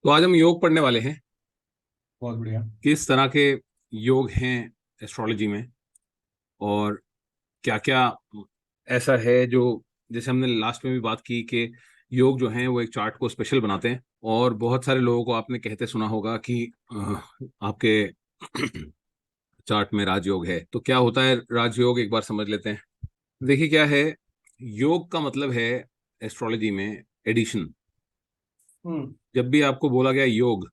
तो आज हम योग पढ़ने वाले हैं। बहुत बढ़िया। किस तरह के योग हैं एस्ट्रोलॉजी में, और क्या क्या ऐसा है जो, जैसे हमने लास्ट में भी बात की कि योग जो है वो एक चार्ट को स्पेशल बनाते हैं। और बहुत सारे लोगों को आपने कहते सुना होगा कि आपके चार्ट में राजयोग है। तो क्या होता है राजयोग, एक बार समझ लेते हैं। देखिए क्या है, योग का मतलब है एस्ट्रोलॉजी में एडिशन। हम्म। जब भी आपको बोला गया योग,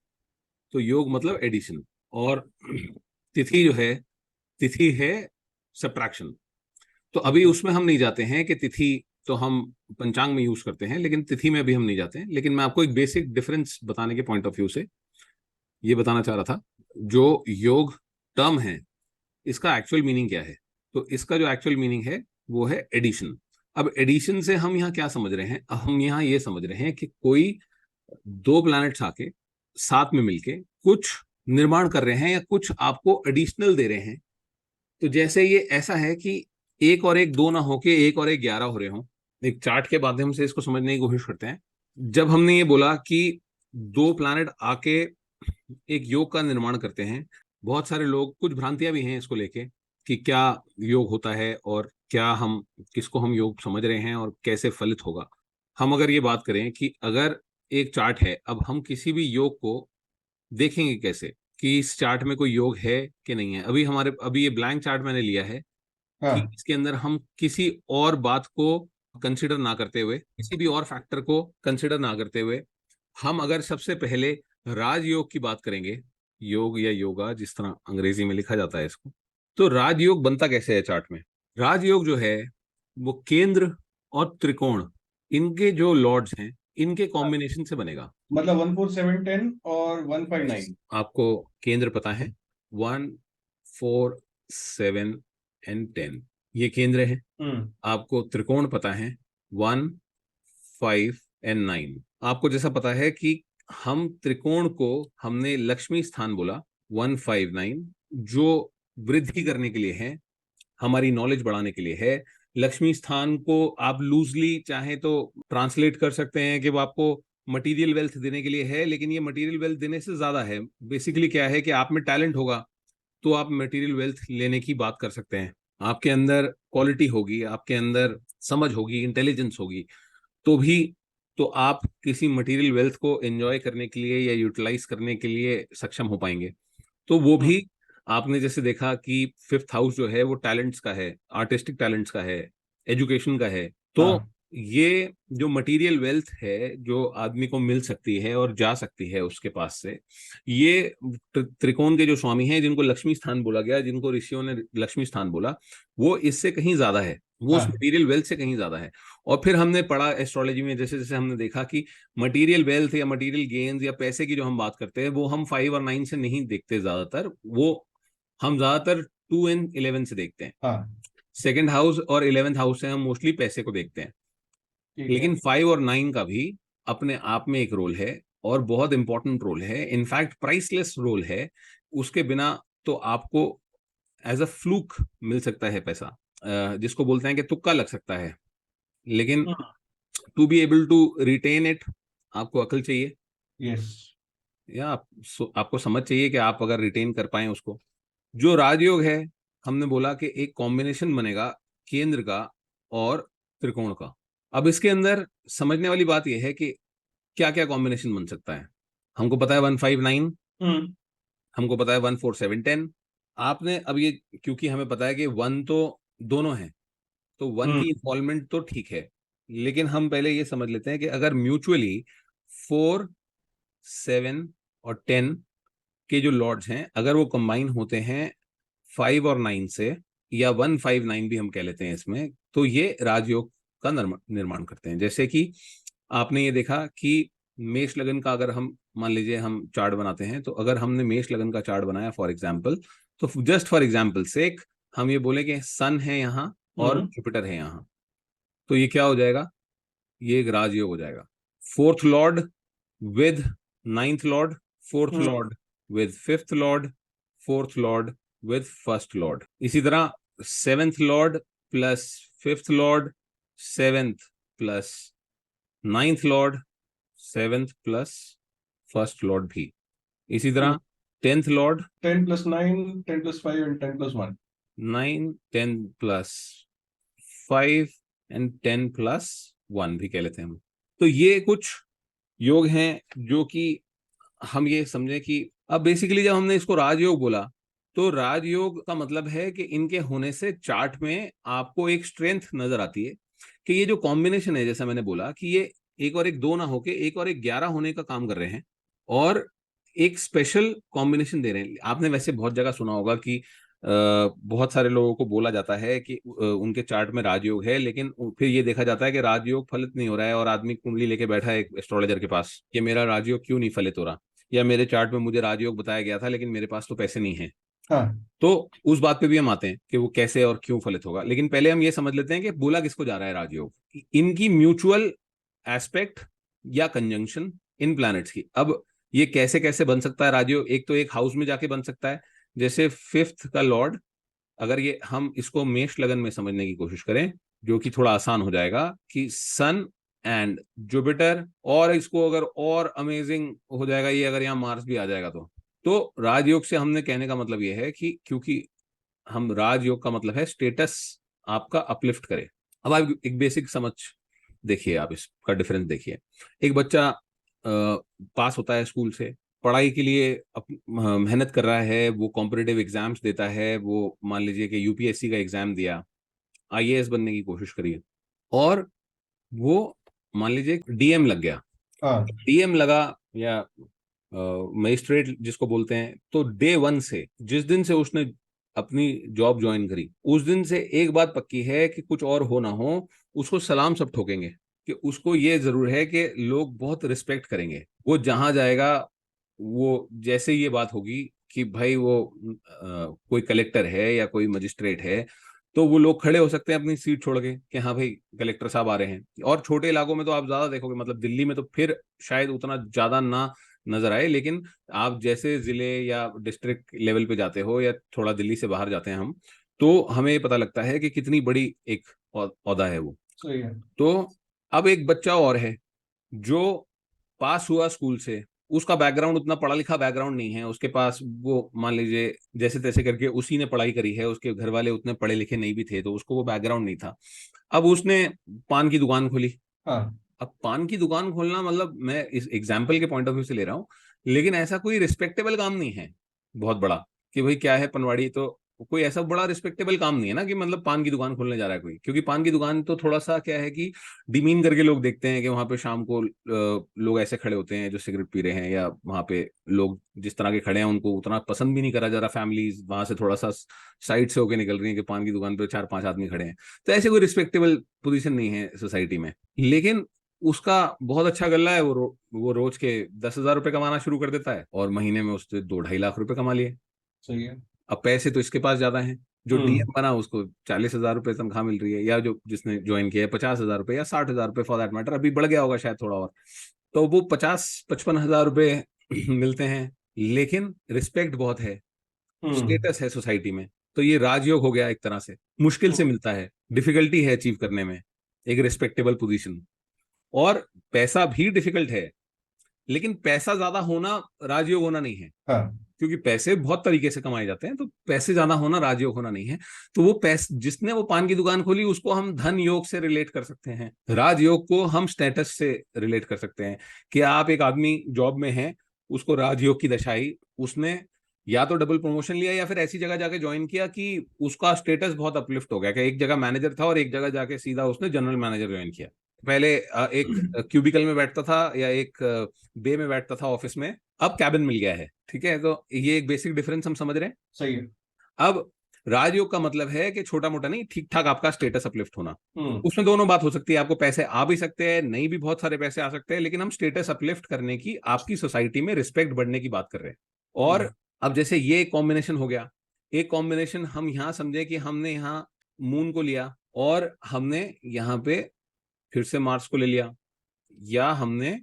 तो योग मतलब एडिशन। और तिथि जो है, तिथि है सब्ट्रैक्शन। तो अभी ओके। उसमें हम नहीं जाते हैं कि तिथि तो हम पंचांग में यूज करते हैं, लेकिन तिथि में भी हम नहीं जाते हैं। लेकिन मैं आपको एक बेसिक डिफरेंस बताने के पॉइंट ऑफ व्यू से ये बताना चाह रहा था। जो योग टर्म है, इसका एक्चुअल मीनिंग क्या है? तो इसका जो एक्चुअल मीनिंग है वो है एडिशन। अब एडिशन से हम यहाँ क्या समझ रहे हैं? हम यहाँ ये समझ रहे हैं कि कोई दो प्लैनेट्स आके साथ में मिलके कुछ निर्माण कर रहे हैं या कुछ आपको एडिशनल दे रहे हैं। तो जैसे ये ऐसा है कि एक और एक दो ना होके एक और एक 11 हो रहे हों। एक चार्ट के माध्यम से इसको समझने की कोशिश करते हैं। जब हमने ये बोला कि दो प्लैनेट आके एक योग का निर्माण करते हैं, बहुत सारे लोग, कुछ भ्रांतियां भी हैं इसको लेके कि क्या योग होता है और क्या हम, किसको हम योग समझ रहे हैं और कैसे फलित होगा। हम अगर ये बात करें कि अगर एक चार्ट है, अब हम किसी भी योग को देखेंगे कैसे कि इस चार्ट में कोई योग है कि नहीं है। अभी ये ब्लैंक चार्ट मैंने लिया है कि हाँ। इसके अंदर हम किसी और बात को कंसिडर ना करते हुए, किसी भी और फैक्टर को कंसिडर ना करते हुए, हम अगर सबसे पहले राजयोग की बात करेंगे, योग या योगा जिस तरह अंग्रेजी में लिखा जाता है इसको, तो राजयोग बनता कैसे है चार्ट में? राजयोग जो है वो केंद्र और त्रिकोण, इनके जो लॉर्ड्स हैं, इनके हाँ। कॉम्बिनेशन से बनेगा। मतलब 14710 और 159। आपको केंद्र पता है, 1, 4, 7 एंड 10, ये केंद्र है। हम्म। आपको त्रिकोण पता है, 1, 5 एंड 9। आपको जैसा पता है कि हम त्रिकोण को, हमने लक्ष्मी स्थान बोला 1, 5, 9, जो वृद्धि करने के लिए है, हमारी नॉलेज बढ़ाने के लिए है। लक्ष्मी स्थान को आप लूजली चाहे तो ट्रांसलेट कर सकते हैं कि वो आपको मटेरियल वेल्थ देने के लिए है, लेकिन ये मटेरियल वेल्थ देने से ज्यादा है। बेसिकली क्या है कि आप में टैलेंट होगा तो आप मटेरियल वेल्थ लेने की बात कर सकते हैं। आपके अंदर क्वालिटी होगी, आपके अंदर समझ होगी, इंटेलिजेंस होगी, तो भी तो आप किसी मटेरियल वेल्थ को एंजॉय करने के लिए या यूटिलाइज करने के लिए सक्षम हो पाएंगे। तो वो हम्म। भी आपने जैसे देखा कि फिफ्थ हाउस जो है वो टैलेंट्स का है, आर्टिस्टिक टैलेंट्स का है, एजुकेशन का है। तो हाँ। ये जो मटेरियल वेल्थ है जो आदमी को मिल सकती है और जा सकती है उसके पास से, ये त्रिकोण के जो स्वामी हैं, जिनको लक्ष्मी स्थान बोला गया, जिनको ऋषियों ने लक्ष्मी स्थान बोला, वो इससे कहीं ज्यादा है, वो उस हाँ। मटेरियल वेल्थ से कहीं ज्यादा है। और फिर हमने पढ़ा एस्ट्रोलॉजी में, जैसे जैसे हमने देखा कि मटेरियल वेल्थ या मटेरियल गेन्स या पैसे की जो हम बात करते हैं, वो हम 5 और 9 से नहीं देखते ज्यादातर। वो हम ज्यादातर 2 एंड 11 से देखते हैं। हाँ। सेकेंड हाउस और 11th हाउस से हम मोस्टली पैसे को देखते हैं। ठीक है। लेकिन 5 और 9 का भी अपने आप में एक रोल है, और बहुत इंपॉर्टेंट रोल है, इनफैक्ट प्राइसलेस रोल है। उसके बिना तो आपको एज अ फ्लूक मिल सकता है पैसा, जिसको बोलते हैं कि तुक्का लग सकता है। लेकिन hmm. To be able to retain it, आपको अकल चाहिए, यस। या आपको समझ चाहिए कि आप अगर रिटेन कर पाए उसको। जो राजयोग है, हमने बोला कि एक कॉम्बिनेशन बनेगा केंद्र का और त्रिकोण का। अब इसके अंदर समझने वाली बात यह है कि क्या क्या कॉम्बिनेशन बन सकता है। हमको पता है 1, 5, 9, हम्म। हमको पता है 1, 4, 7, 10। आपने अब ये, क्योंकि हमें पता है कि वन तो दोनों है, तो वन हम्म। की इन्वॉल्वमेंट तो ठीक है। लेकिन हम पहले ये समझ लेते हैं कि अगर म्यूचुअली 4, 7 और 10 के जो लॉर्ड्स हैं, अगर वो कंबाइन होते हैं 5 और 9 से, या 1, 5, 9 भी हम कह लेते हैं इसमें, तो ये राजयोग का निर्माण करते हैं। जैसे कि आपने ये देखा कि मेष लगन का, अगर हम मान लीजिए हम चार्ट बनाते हैं, तो अगर हमने मेष लगन का चार्ट बनाया फॉर एग्जाम्पल, तो जस्ट फॉर एग्जाम्पल सेक हम ये बोले कि सन है यहाँ और हम्म। जुपिटर है यहाँ, तो ये क्या हो जाएगा? ये एक राजयोग हो जाएगा। Fourth Lord with ninth Lord, fourth hmm. Lord with fifth Lord, fourth Lord with first Lord. इसी तरह seventh Lord plus fifth Lord, seventh plus ninth Lord, seventh plus first Lord भी। इसी तरह 10th Lord 10 plus 9, 10 plus 5 and 10 plus 1. 9, 10 plus 5 and 10 plus 1 भी कह लेते हैं हम। तो ये कुछ योग हैं जो कि हम ये समझें कि अब बेसिकली जब हमने इसको राजयोग बोला तो राजयोग का मतलब है कि इनके होने से चार्ट में आपको एक स्ट्रेंथ नजर आती है कि ये जो कॉम्बिनेशन है, जैसा मैंने बोला कि ये एक और एक 2 ना होके एक और एक 11 होने का काम कर रहे हैं और एक स्पेशल कॉम्बिनेशन दे रहे हैं। आपने वैसे बहुत जगह सुना होगा कि बहुत सारे लोगों को बोला जाता है कि उनके चार्ट में राजयोग है, लेकिन फिर ये देखा जाता है कि राजयोग फलित नहीं हो रहा है और आदमी कुंडली लेके बैठा है एक एस्ट्रोलॉजर के पास कि मेरा राजयोग क्यों नहीं फलित हो रहा, या मेरे चार्ट में मुझे राजयोग बताया गया था लेकिन मेरे पास तो पैसे नहीं है। हाँ, तो उस बात पे भी हम आते हैं कि वो कैसे और क्यों फलित होगा, लेकिन पहले हम ये समझ लेते हैं कि बोला किसको जा रहा है राजयोग। इनकी म्यूचुअल एस्पेक्ट या कंजंक्शन इन प्लैनेट्स की। अब ये कैसे कैसे बन सकता है राजयोग? एक तो एक हाउस में जाके बन सकता है, जैसे 5th का लॉर्ड, अगर ये हम इसको मेष लगन में समझने की कोशिश करें जो कि थोड़ा आसान हो जाएगा कि सन एंड जुपिटर, और इसको अगर और अमेजिंग हो जाएगा ये अगर यहाँ मार्स भी आ जाएगा तो राजयोग से हमने कहने का मतलब ये है कि क्योंकि हम राजयोग का मतलब है स्टेटस आपका अपलिफ्ट करे। अब आप एक बेसिक समझ देखिए, आप इसका डिफरेंस देखिए। एक बच्चा पास होता है स्कूल से, पढ़ाई के लिए मेहनत कर रहा है, वो कॉम्पिटिटिव एग्जाम्स देता है, वो मान लीजिए कि यूपीएससी का एग्जाम दिया, आईएएस बनने की कोशिश करिए और वो मान लीजिए डीएम लग गया। हाँ, डीएम लगा या मजिस्ट्रेट जिसको बोलते हैं, तो डे 1 से जिस दिन से उसने अपनी जॉब ज्वाइन करी उस दिन से एक बात पक्की है कि कुछ और हो ना हो उसको सलाम सब ठोकेंगे, कि उसको ये जरूर है कि लोग बहुत रिस्पेक्ट करेंगे। वो जहां जाएगा, वो जैसे ये बात होगी कि भाई वो कोई कलेक्टर है या कोई मजिस्ट्रेट है, तो वो लोग खड़े हो सकते हैं अपनी सीट छोड़ के कि हाँ भाई कलेक्टर साहब आ रहे हैं। और छोटे इलाकों में तो आप ज्यादा देखोगे, मतलब दिल्ली में तो फिर शायद उतना ज्यादा ना नजर आए, लेकिन आप जैसे जिले या डिस्ट्रिक्ट लेवल पे जाते हो या थोड़ा दिल्ली से बाहर जाते हैं हम, तो हमें पता लगता है कि कितनी बड़ी एक औदा है वो। सही है। तो अब एक बच्चा और है जो पास हुआ स्कूल से, उसका बैकग्राउंड उतना पढ़ा लिखा बैकग्राउंड नहीं है उसके पास, वो मान लीजिए जैसे तैसे करके उसी ने पढ़ाई करी है, उसके घर वाले उतने पढ़े लिखे नहीं भी थे तो उसको वो बैकग्राउंड नहीं था। अब उसने पान की दुकान खोली। हाँ, अब पान की दुकान खोलना, मतलब मैं इस एग्जाम्पल के पॉइंट ऑफ व्यू से ले रहा हूँ, लेकिन ऐसा कोई रिस्पेक्टेबल काम नहीं है बहुत बड़ा कि भाई क्या है पनवाड़ी, तो कोई ऐसा बड़ा रिस्पेक्टेबल काम नहीं है ना कि मतलब पान की दुकान खोलने जा रहा है कोई, क्योंकि पान की दुकान तो थोड़ा सा क्या है कि डिमीन करके लोग देखते हैं कि वहां पे शाम को लोग ऐसे खड़े होते हैं जो सिगरेट पी रहे हैं, या वहां पे लोग जिस तरह के खड़े हैं उनको उतना पसंद भी नहीं करा जा रहा, फैमिलीज वहां से थोड़ा सा साइड से होके निकल रही है कि पान की दुकान पे 4-5 आदमी खड़े हैं। तो ऐसे कोई रिस्पेक्टेबल पोजीशन नहीं है सोसाइटी में, लेकिन उसका बहुत अच्छा गल्ला है। वो रोज के 10,000 रुपए कमाना शुरू कर देता है और महीने में उससे 2-2.5 लाख रुपए कमा लिए। सही है। अब पैसे तो इसके पास ज्यादा हैं, जो हम्म। डीएम बना उसको 40,000 रुपए तनख्वाह मिल रही है, या जो जिसने ज्वाइन किया है 50,000 रुपए या 60,000 रुपए फॉर दैट मैटर, अभी बढ़ गया होगा शायद थोड़ा और। तो वो 50-55 हजार रुपए मिलते हैं, लेकिन रिस्पेक्ट बहुत है, हम्म। स्टेटस है सोसाइटी में। तो ये राजयोग हो गया एक तरह से, मुश्किल से मिलता है, डिफिकल्टी है अचीव करने में एक रिस्पेक्टेबल पोजीशन। और पैसा भी डिफिकल्ट है, लेकिन पैसा ज्यादा होना राजयोग होना नहीं है, हाँ, क्योंकि पैसे बहुत तरीके से कमाए जाते हैं, तो पैसे ज्यादा होना राजयोग होना नहीं है। तो वो पैसे जिसने वो पान की दुकान खोली उसको हम धन योग से रिलेट कर सकते हैं, राजयोग को हम स्टेटस से रिलेट कर सकते हैं। कि आप एक आदमी जॉब में है, उसको राजयोग की दशाई, उसने या तो डबल प्रमोशन लिया या फिर ऐसी जगह जाके ज्वाइन किया कि उसका स्टेटस बहुत अपलिफ्ट हो गया, कि एक जगह मैनेजर था और एक जगह जाके सीधा उसने जनरल मैनेजर ज्वाइन किया। पहले एक क्यूबिकल में बैठता था या एक बे में बैठता था ऑफिस में, अब कैबिन मिल गया है। ठीक है, तो ये एक बेसिक डिफरेंस हम समझ रहे हैं। सही है। अब राजयोग का मतलब है कि छोटा मोटा नहीं, ठीक ठाक आपका स्टेटस अपलिफ्ट होना। हम्म। उसमें दोनों बात हो सकती है, आपको पैसे आ भी सकते हैं, नहीं भी बहुत सारे पैसे आ सकते हैं, लेकिन हम स्टेटस अपलिफ्ट करने की, आपकी सोसाइटी में रिस्पेक्ट बढ़ने की बात कर रहे हैं। और अब जैसे ये एक कॉम्बिनेशन हो गया, एक कॉम्बिनेशन हम यहाँ समझे कि हमने यहाँ मून को लिया और हमने यहाँ पे फिर से मार्स को ले लिया, या हमने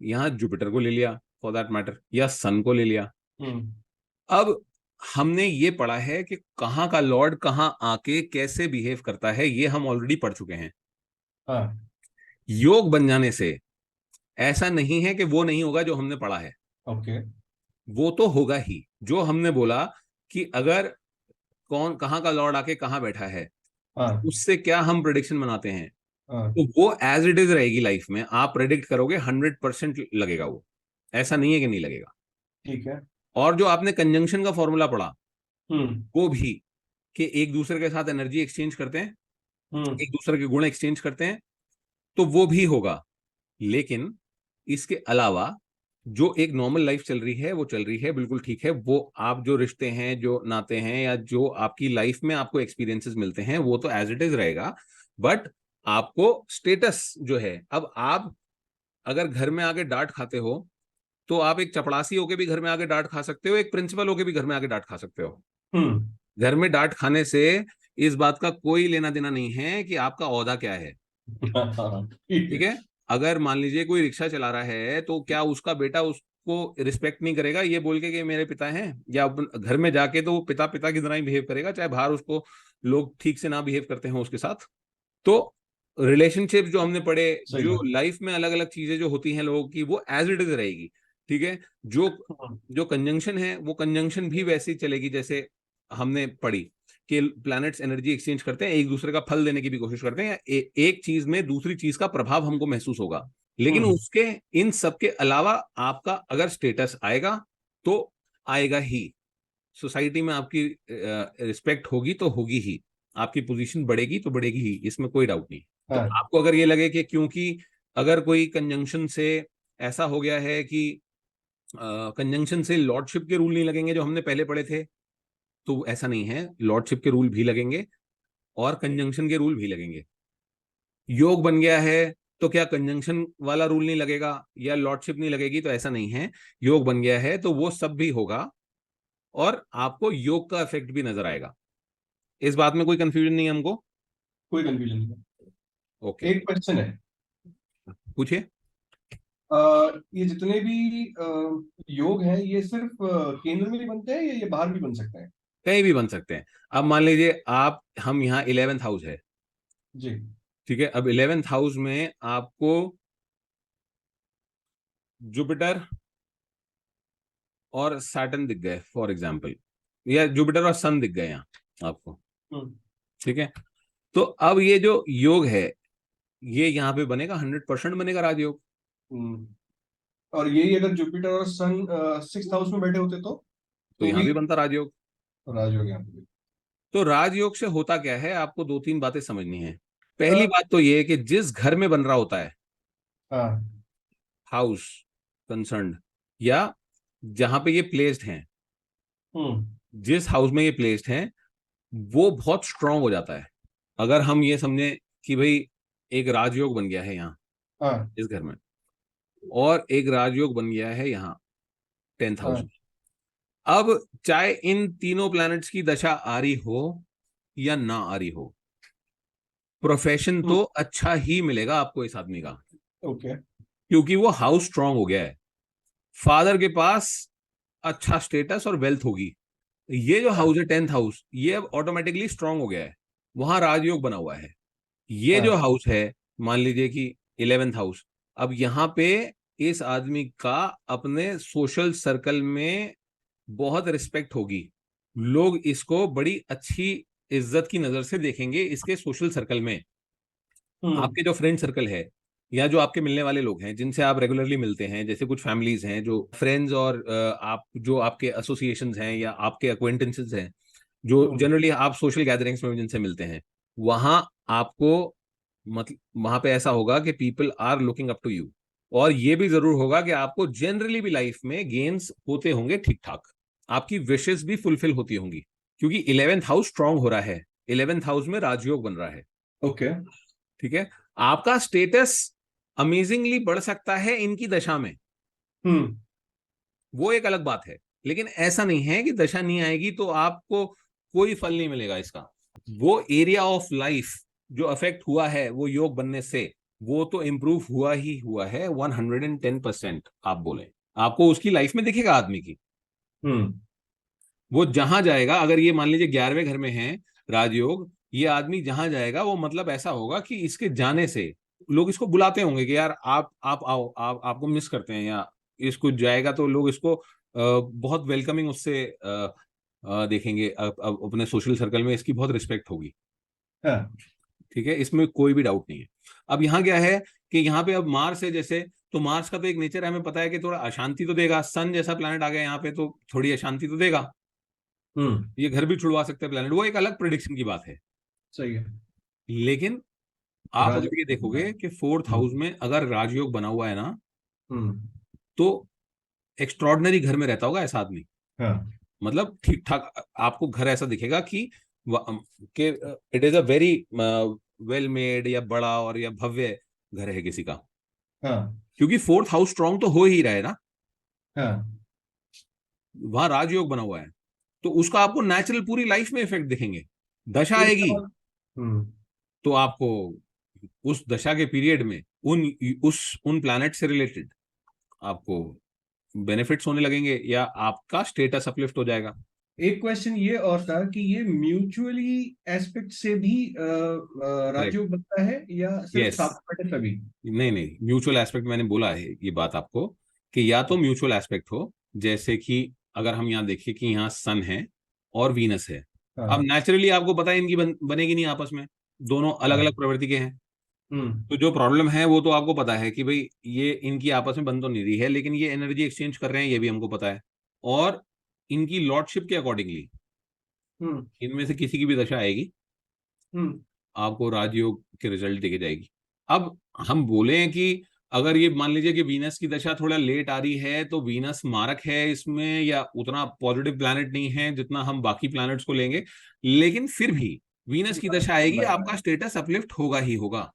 यहाँ जुपिटर को ले लिया फॉर दैट मैटर, या सन को ले लिया। हम्म। अब हमने ये पढ़ा है कि कहाँ का लॉर्ड कहाँ आके कैसे बिहेव करता है, ये हम ऑलरेडी पढ़ चुके हैं। हाँ, योग बन जाने से ऐसा नहीं है कि वो नहीं होगा जो हमने पढ़ा है। ओके। वो तो होगा ही। जो हमने बोला कि अगर कौन कहाँ का लॉर्ड आके कहाँ बैठा है, हाँ उससे क्या हम प्रिडिक्शन बनाते हैं, हाँ। तो वो एज इट इज रहेगी लाइफ में। आप प्रेडिक्ट करोगे 100% लगेगा वो, ऐसा नहीं है कि नहीं लगेगा। ठीक है। और जो आपने कंजंक्शन का फॉर्मूला पढ़ा, हम्म वो भी कि एक दूसरे के साथ एनर्जी एक्सचेंज करते हैं, हम्म एक दूसरे के गुण एक्सचेंज करते हैं, तो वो भी होगा। लेकिन इसके अलावा जो एक नॉर्मल लाइफ चल रही है वो चल रही है, बिल्कुल ठीक है। वो आप जो रिश्ते हैं, जो नाते हैं, या जो आपकी लाइफ में आपको एक्सपीरियंसेस मिलते हैं, वो तो एज इट इज रहेगा। बट आपको स्टेटस जो है, अब आप अगर घर में आके डांट खाते हो, तो आप एक चपड़ासी होके भी घर में आके डांट खा सकते हो, एक प्रिंसिपल होके भी घर में आके डांट खा सकते हो। हम्म। घर में डांट खाने से इस बात का कोई लेना देना नहीं है कि आपका ओहदा क्या है। हाँ, ठीक ठीक है। है। अगर मान लीजिए कोई रिक्शा चला रहा है, तो क्या उसका बेटा उसको रिस्पेक्ट नहीं करेगा ये बोल के कि मेरे पिता हैं, या घर में जाके तो वो पिता पिता की तरह ही बिहेव करेगा, चाहे बाहर उसको लोग ठीक से ना बिहेव करते हैं उसके साथ। तो रिलेशनशिप जो हमने पढ़े, सही जो बात। लाइफ में अलग अलग चीजें जो होती हैं लोगों की, वो एज इट इज रहेगी। ठीक है। जो हम्म जो कंजंक्शन है, वो कंजंक्शन भी वैसी चलेगी जैसे हमने पढ़ी, कि प्लैनेट्स एनर्जी एक्सचेंज करते हैं, एक दूसरे का फल देने की भी कोशिश करते हैं, एक चीज में दूसरी चीज का प्रभाव हमको महसूस होगा। लेकिन हम्म। उसके इन सब के अलावा आपका अगर स्टेटस आएगा, तो आएगा ही। सोसाइटी में आपकी रिस्पेक्ट होगी तो होगी ही, आपकी पोजीशन बढ़ेगी तो बढ़ेगी ही, इसमें कोई डाउट नहीं। तो हाँ। आपको अगर ये लगे कि क्योंकि अगर कोई कंजंक्शन से ऐसा हो गया है कि कंजंक्शन से लॉर्डशिप के रूल नहीं लगेंगे जो हमने पहले पढ़े थे, तो ऐसा नहीं है। लॉर्डशिप के रूल भी लगेंगे और कंजंक्शन के रूल भी लगेंगे। योग बन गया है, तो क्या कंजंक्शन वाला रूल नहीं लगेगा या लॉर्डशिप नहीं लगेगी? तो ऐसा नहीं है। योग बन गया है तो वो सब भी होगा, और आपको योग का इफेक्ट भी नजर आएगा। इस बात में कोई कंफ्यूजन नहीं है हमको? कोई कंफ्यूजन नहीं ओके। है। एक क्वेश्चन है। पूछिए। ये जितने भी योग हैं, ये सिर्फ केंद्र में ही बनते हैं या ये बाहर भी बन सकते हैं? कहीं भी बन सकते हैं। अब मान लीजिए आप, हम यहाँ 11th हाउस है। जी। ठीक है। अब 11th हाउस में आपको जुपिटर और सैटर्न दिख गए फॉर एग्जाम्पल, या जुपिटर और सन दिख गए यहाँ आपको। हम्म ठीक है। तो अब ये जो योग है, ये यहाँ पे बनेगा, 100% बनेगा राजयोग। हम्म। और यही अगर जुपिटर और सन सिक्स हाउस में बैठे होते तो तो यहाँ भी भी बनता राजयोग। राजयोग यहाँ पे भी। तो राजयोग से होता क्या है, आपको दो तीन बातें समझनी है। पहली अ, बात तो ये है कि जिस घर में बन रहा होता है, हाँ। हाउस कंसर्न्ड, या जहां पे ये प्लेस्ड हैं, हम्म जिस हाउस में ये प्लेस्ड हैं, वो बहुत स्ट्रांग हो जाता है। अगर हम ये समझे कि भाई एक राजयोग बन गया है यहाँ हाँ इस घर में, और एक राजयोग बन गया है यहाँ 10th हाउस हाँ। में। अब चाहे इन तीनों प्लैनेट्स की दशा आ रही हो या ना आ रही हो, प्रोफेशन हम्म। तो अच्छा ही मिलेगा आपको इस आदमी का, ओके। क्योंकि वो हाउस स्ट्रांग हो गया है। फादर के पास अच्छा स्टेटस और वेल्थ होगी। ये जो हाँ हाउस है 10th हाउस, ये अब ऑटोमेटिकली स्ट्रांग हो गया है, वहां राजयोग बना हुआ है। ये जो हाँ। हाउस है, मान लीजिए कि 11th हाउस, अब यहाँ पे इस आदमी का अपने सोशल सर्कल में बहुत रिस्पेक्ट होगी। लोग इसको बड़ी अच्छी इज्जत की नजर से देखेंगे इसके सोशल सर्कल में। हम्म आपके जो फ्रेंड सर्कल है, या जो आपके मिलने वाले लोग हैं जिनसे आप रेगुलरली मिलते हैं, जैसे कुछ फैमिलीज हैं जो फ्रेंड्स, और आप जो आपके एसोसिएशंस हैं या आपके अक्वेंटेंसेस हैं, जो हम्म जनरली आप सोशल गैदरिंग्स में जिनसे मिलते हैं, वहां आपको, मतलब वहां पे ऐसा होगा कि people are looking up to you. और ये भी जरूर होगा कि आपको जनरली भी लाइफ में गेन्स होते होंगे ठीक ठाक, आपकी विशेष भी फुलफिल होती होंगी, क्योंकि 11th हाउस स्ट्रांग हो रहा है, 11th हाउस में राजयोग बन रहा है। ओके। ठीक है। आपका स्टेटस अमेजिंगली बढ़ सकता है इनकी दशा में, हम्म वो एक अलग बात है। लेकिन ऐसा नहीं है कि दशा नहीं आएगी तो आपको कोई फल नहीं मिलेगा इसका। वो एरिया ऑफ लाइफ जो अफेक्ट हुआ है वो योग बनने से, वो तो इंप्रूव हुआ ही हुआ है 110%। आप बोले, आपको उसकी लाइफ में दिखेगा आदमी की। हम्म। वो जहां जाएगा, अगर ये मान लीजिए 11वें घर में है राजयोग, ये आदमी जहां जाएगा वो मतलब ऐसा होगा कि इसके जाने से लोग इसको बुलाते होंगे कि यार आप आओ, आप आपको मिस करते हैं, या इसको जाएगा तो लोग इसको बहुत वेलकमिंग उससे देखेंगे, अपने सोशल सर्कल में इसकी बहुत रिस्पेक्ट होगी। हाँ। ठीक है, इसमें कोई भी डाउट नहीं है। अब यहाँ क्या है कि यहाँ पे अब मार्स है जैसे, तो मार्स का तो एक नेचर है, हमें पता है कि थोड़ा अशांति तो देगा। सन जैसा प्लैनेट आ गया यहाँ पे तो थोड़ी अशांति तो देगा। हम्म। ये घर भी छुड़वा सकते हैं प्लैनेट, वो एक अलग प्रिडिक्शन की बात है। सही है। लेकिन आप अगर ये राजयोग है। देखोगे कि फोर्थ हाउस में अगर राजयोग बना हुआ है ना, हम्म। तो एक्स्ट्रॉर्डनरी घर में रहता होगा ऐसा आदमी। हाँ। मतलब ठीक ठाक आपको घर ऐसा दिखेगा कि it is a very well made या बड़ा और या भव्य घर है किसी का, हाँ। क्योंकि फोर्थ हाउस स्ट्रांग तो हो ही रहा है ना, हाँ। वहां राजयोग बना हुआ है। तो उसका आपको नेचुरल पूरी लाइफ में इफेक्ट दिखेंगे। दशा एक आएगी सवाल। हम्म। तो आपको उस दशा के पीरियड में उन प्लैनेट से रिलेटेड आपको बेनिफिट्स होने लगेंगे या आपका स्टेटस अपलिफ्ट हो जाएगा। एक क्वेश्चन ये और था कि ये म्यूचुअली एस्पेक्ट से भी करेक्ट। राजयोग बनता है या सिर्फ यस। साथ बैठे तभी? नहीं नहीं, म्यूचुअल एस्पेक्ट मैंने बोला है ये बात आपको, कि या तो म्यूचुअल एस्पेक्ट हो, जैसे कि अगर हम यहाँ देखिए कि यहाँ सन है और वीनस है। अब हाँ। नेचुरली आपको पता है इनकी बनेगी नहीं आपस में, दोनों अलग अलग हाँ। प्रवृत्ति के हैं। हम्म। तो जो प्रॉब्लम है वो तो आपको पता है कि भाई ये इनकी आपस में बन तो नहीं रही है, लेकिन ये एनर्जी एक्सचेंज कर रहे हैं, ये भी हमको पता है। और इनकी लॉर्डशिप के अकॉर्डिंगली हम्म। इनमें से किसी की भी दशा आएगी, हम्म। आपको राजयोग के रिजल्ट देके जाएगी। अब हम बोले हैं कि अगर ये मान लीजिए कि वीनस की दशा थोड़ा लेट आ रही है, तो वीनस मारक है इसमें या उतना पॉजिटिव प्लैनेट नहीं है जितना हम बाकी प्लैनेट्स को लेंगे, लेकिन फिर भी वीनस की दशा आएगी, आपका स्टेटस अपलिफ्ट होगा ही होगा।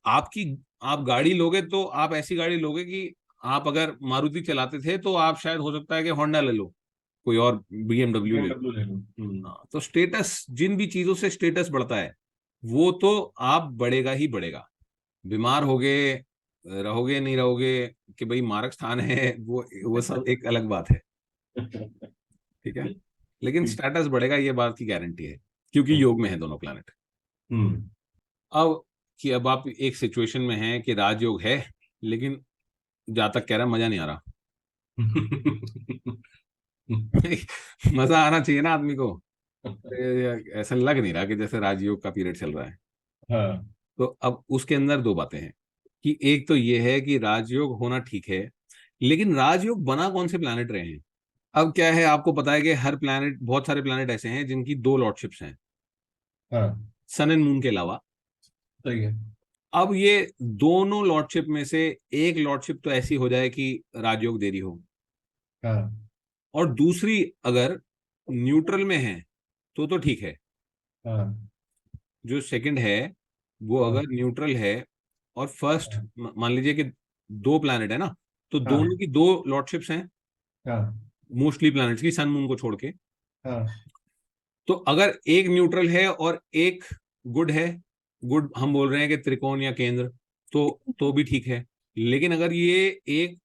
आपकी आप गाड़ी लोगे तो आप ऐसी गाड़ी लोगे कि आप अगर मारुति चलाते थे तो आप शायद हो सकता है कि होंडा ले लो, कोई और बीएमडब्ल्यू ले लो। BMW ले लो। हाँ, तो स्टेटस, जिन भी चीजों से स्टेटस बढ़ता है वो तो आप बढ़ेगा ही बढ़ेगा। बीमार होगे, रहोगे नहीं रहोगे, कि भाई मारक स्थान है, वो सब एक अलग बात है। ठीक है, लेकिन स्टेटस बढ़ेगा ये बात की गारंटी है, क्योंकि योग में है दोनों प्लैनेट। हम्म। अब कि अब आप एक सिचुएशन में हैं कि राजयोग है, लेकिन जहां तक कह रहा मजा नहीं आ रहा। मजा आना चाहिए ना आदमी को। ऐसा लग नहीं रहा कि जैसे राजयोग का पीरियड चल रहा है। हाँ। तो अब उसके अंदर दो बातें हैं, कि एक तो ये है कि राजयोग होना ठीक है, लेकिन राजयोग बना कौन से प्लैनेट रहे हैं। अब क्या है, आपको पता है कि हर प्लैनेट, बहुत सारे प्लैनेट ऐसे हैं जिनकी दो लॉर्डशिप्स हैं, हाँ। सन एंड मून के अलावा। सही है। अब ये दोनों लॉर्डशिप में से एक लॉर्डशिप तो ऐसी हो जाए कि राजयोग दे रही हो, हाँ। और दूसरी अगर न्यूट्रल में है तो ठीक है। हाँ। जो सेकंड है वो हाँ। अगर न्यूट्रल है और फर्स्ट, हाँ। मान लीजिए कि दो प्लैनेट है ना, तो दोनों हाँ। की दो लॉर्डशिप्स हैं, हाँ। मोस्टली प्लैनेट्स की, सन मून को छोड़ के। हाँ। तो अगर एक न्यूट्रल है और एक गुड है, गुड हम बोल रहे हैं कि त्रिकोण या केंद्र, तो भी ठीक है। लेकिन अगर ये एक